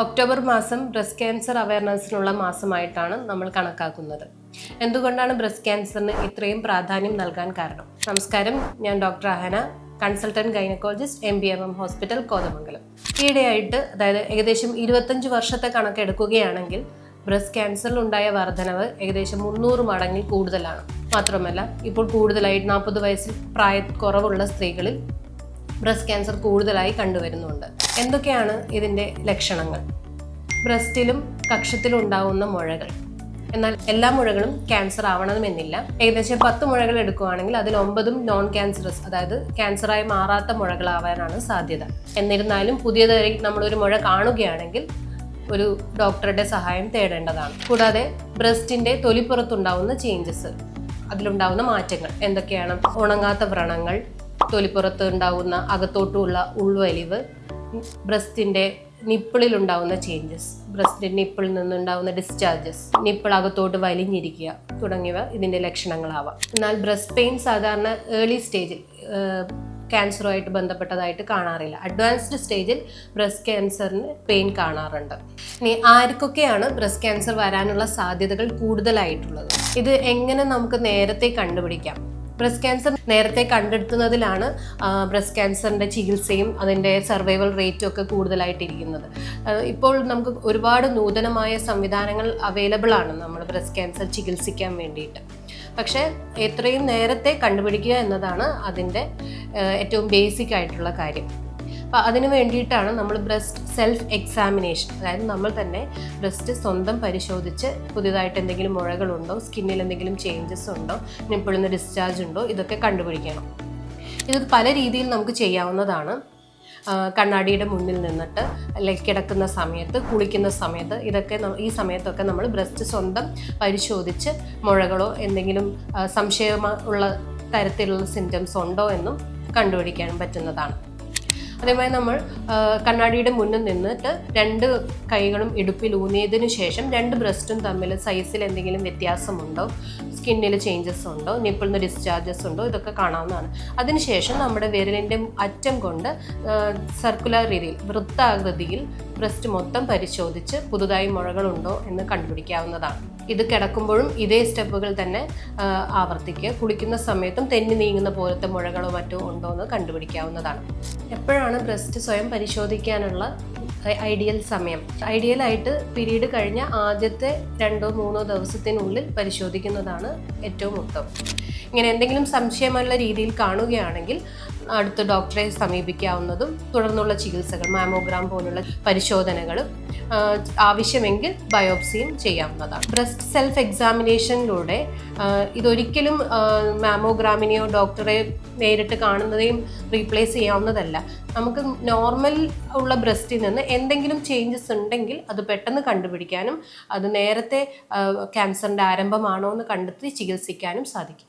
October മാസം breast cancer അവയർനെസ്സിനുള്ള മാസമായിട്ടാണ് നമ്മൾ കണക്കാക്കുന്നത്. എന്തുകൊണ്ടാണ് ബ്രസ്റ്റ് ക്യാൻസറിന് ഇത്രയും പ്രാധാന്യം നൽകാൻ കാരണം? നമസ്കാരം, ഞാൻ doctor Ahana, consultant gynaecologist, MBMM hospital, Kothamangalam. ഈയിടെയായിട്ട്, അതായത് ഏകദേശം 25 വർഷത്തെ കണക്കെടുക്കുകയാണെങ്കിൽ ബ്രസ്റ്റ് ക്യാൻസറിൽ ഉണ്ടായ വർധനവ് ഏകദേശം 300 മടങ്ങിൽ കൂടുതലാണ്. മാത്രമല്ല, ഇപ്പോൾ കൂടുതലായി 40 വയസ്സിൽ പ്രായക്കുറവുള്ള സ്ത്രീകളിൽ ബ്രസ്റ്റ് ക്യാൻസർ കൂടുതലായി കണ്ടുവരുന്നുണ്ട്. എന്തൊക്കെയാണ് ഇതിൻ്റെ ലക്ഷണങ്ങൾ? ബ്രസ്റ്റിലും കക്ഷത്തിലും ഉണ്ടാകുന്ന മുഴകൾ. എന്നാൽ എല്ലാ മുഴകളും ക്യാൻസർ ആവണമെന്നില്ല. ഏകദേശം 10 മുഴകൾ എടുക്കുകയാണെങ്കിൽ അതിൽ 9 നോൺ ക്യാൻസറസ്, അതായത് ക്യാൻസറായി മാറാത്ത മുഴകളാവാനാണ് സാധ്യത. എന്നിരുന്നാലും പുതിയതായി നമ്മളൊരു മുഴ കാണുകയാണെങ്കിൽ ഒരു ഡോക്ടറുടെ സഹായം തേടേണ്ടതാണ്. കൂടാതെ ബ്രസ്റ്റിൻ്റെ തൊലിപ്പുറത്തുണ്ടാവുന്ന ചേഞ്ചസ്, അതിലുണ്ടാവുന്ന മാറ്റങ്ങൾ എന്തൊക്കെയാണ്? ഉണങ്ങാത്ത വ്രണങ്ങൾ, തൊലിപ്പുറത്ത് ഉണ്ടാവുന്ന അകത്തോട്ടുള്ള ഉൾവലിവ്, ബ്രസ്റ്റിൻ്റെ നിപ്പിളിൽ ഉണ്ടാവുന്ന ചേഞ്ചസ്, ബ്രസ്റ്റിൻ്റെ നിപ്പിളിൽ നിന്നുണ്ടാവുന്ന ഡിസ്ചാർജസ്, നിപ്പിൾ അകത്തോട്ട് വലിഞ്ഞിരിക്കുക തുടങ്ങിയവ ഇതിൻ്റെ ലക്ഷണങ്ങളാവാം. എന്നാൽ ബ്രസ്റ്റ് പെയിൻ സാധാരണ ഏർലി സ്റ്റേജിൽ ക്യാൻസറുമായിട്ട് ബന്ധപ്പെട്ടതായിട്ട് കാണാറില്ല. അഡ്വാൻസ്ഡ് സ്റ്റേജിൽ ബ്രസ്റ്റ് ക്യാൻസറിന് പെയിൻ കാണാറുണ്ട്. ഇനി ആർക്കൊക്കെയാണ് ബ്രസ്റ്റ് ക്യാൻസർ വരാനുള്ള സാധ്യതകൾ കൂടുതലായിട്ടുള്ളത്? ഇത് എങ്ങനെ നമുക്ക് നേരത്തെ കണ്ടുപിടിക്കാം? ബ്രസ്റ്റ് ക്യാൻസർ നേരത്തെ കണ്ടെത്തുന്നതിലാണ് ബ്രസ്റ്റ് ക്യാൻസറിൻ്റെ ചികിത്സയും അതിൻ്റെ സർവൈവൽ റേറ്റും ഒക്കെ കൂടുതലായിട്ടിരിക്കുന്നത്. ഇപ്പോൾ നമുക്ക് ഒരുപാട് നൂതനമായ സംവിധാനങ്ങൾ അവൈലബിൾ ആണ് നമ്മൾ ബ്രസ്റ്റ് ക്യാൻസർ ചികിത്സിക്കാൻ വേണ്ടിയിട്ട്. പക്ഷേ എത്രയും നേരത്തെ കണ്ടുപിടിക്കുക എന്നതാണ് അതിൻ്റെ ഏറ്റവും ബേസിക് ആയിട്ടുള്ള കാര്യം. അപ്പോൾ അതിന് വേണ്ടിയിട്ടാണ് നമ്മൾ ബ്രസ്റ്റ് സെൽഫ് എക്സാമിനേഷൻ, അതായത് നമ്മൾ തന്നെ ബ്രസ്റ്റ് സ്വന്തം പരിശോധിച്ച് പുതിയതായിട്ട് എന്തെങ്കിലും മുഴകളുണ്ടോ, സ്കിന്നിൽ എന്തെങ്കിലും ചേഞ്ചസ് ഉണ്ടോ, നിപ്പിളിൽ നിന്ന് ഡിസ്ചാർജ് ഉണ്ടോ, ഇതൊക്കെ കണ്ടുപിടിക്കണം. ഇത് പല രീതിയിൽ നമുക്ക് ചെയ്യാവുന്നതാണ്. കണ്ണാടിയുടെ മുന്നിൽ നിന്നിട്ട്, അല്ലെങ്കിൽ കിടക്കുന്ന സമയത്ത്, കുളിക്കുന്ന സമയത്ത്, ഇതൊക്കെ ഈ സമയത്തൊക്കെ നമ്മൾ ബ്രസ്റ്റ് സ്വന്തം പരിശോധിച്ച് മുഴകളോ എന്തെങ്കിലും സംശയമുള്ള തരത്തിലുള്ള സിംറ്റംസ് ഉണ്ടോ എന്നും കണ്ടുപിടിക്കാൻ പറ്റുന്നതാണ്. അതേപോലെ നമ്മൾ കണ്ണാടിയുടെ മുന്നിൽ നിന്നിട്ട് 2 കൈകളും ഇടുപ്പിൽ ഊന്നിയതിനു ശേഷം 2 ബ്രസ്റ്റും തമ്മിൽ സൈസിൽ എന്തെങ്കിലും വ്യത്യാസമുണ്ടോ, സ്കിന്നിൽ ചേഞ്ചസ് ഉണ്ടോ, നിപ്പിളിൽ നിന്ന് ഡിസ്ചാർജസ് ഉണ്ടോ, ഇതൊക്കെ കാണാവുന്നതാണ്. അതിനുശേഷം നമ്മുടെ വിരലിൻ്റെ അറ്റം കൊണ്ട് സർക്കുലർ രീതിയിൽ, വൃത്താകൃതിയിൽ ബ്രസ്റ്റ് മൊത്തം പരിശോധിച്ച് പുതുതായി മുഴകളുണ്ടോ എന്ന് കണ്ടുപിടിക്കാവുന്നതാണ്. ഇത് കിടക്കുമ്പോഴും ഇതേ സ്റ്റെപ്പുകൾ തന്നെ ആവർത്തിക്കുക. കുളിക്കുന്ന സമയത്തും തെന്നി നീങ്ങുന്ന പോലത്തെ മുഴകളോ മറ്റോ ഉണ്ടോ എന്ന് കണ്ടുപിടിക്കാവുന്നതാണ്. എപ്പോഴാണ് ബ്രസ്റ്റ് സ്വയം പരിശോധിക്കാനുള്ള ഐഡിയൽ സമയം? ഐഡിയലായിട്ട് പീരീഡ് കഴിഞ്ഞ ആദ്യത്തെ 2-3 ദിവസത്തിനുള്ളിൽ പരിശോധിക്കുന്നതാണ് ഏറ്റവും ഉത്തമം. ഇങ്ങനെ എന്തെങ്കിലും സംശയമുള്ള രീതിയിൽ കാണുകയാണെങ്കിൽ അടുത്ത ഡോക്ടറെ സമീപിക്കാവുന്നതും തുടർന്നുള്ള ചികിത്സകൾ, മാമോഗ്രാം പോലുള്ള പരിശോധനകൾ, ആവശ്യമെങ്കിൽ ബയോപ്സിയും ചെയ്യാവുന്നതാണ്. ബ്രസ്റ്റ് സെൽഫ് എക്സാമിനേഷനിലൂടെ ഇതൊരിക്കലും മാമോഗ്രാമിനെയോ ഡോക്ടറെ നേരിട്ട് കാണുന്നതെയും റീപ്ലേസ് ചെയ്യാവുന്നതല്ല. നമുക്ക് നോർമൽ ഉള്ള ബ്രസ്റ്റിൽ നിന്ന് എന്തെങ്കിലും ചേഞ്ചസ് ഉണ്ടെങ്കിൽ അത് പെട്ടെന്ന് കണ്ടുപിടിക്കാനും അത് നേരത്തെ ക്യാൻസറിൻ്റെ ആരംഭമാണോ എന്ന് കണ്ടെത്തി ചികിത്സിക്കാനും സാധിക്കും.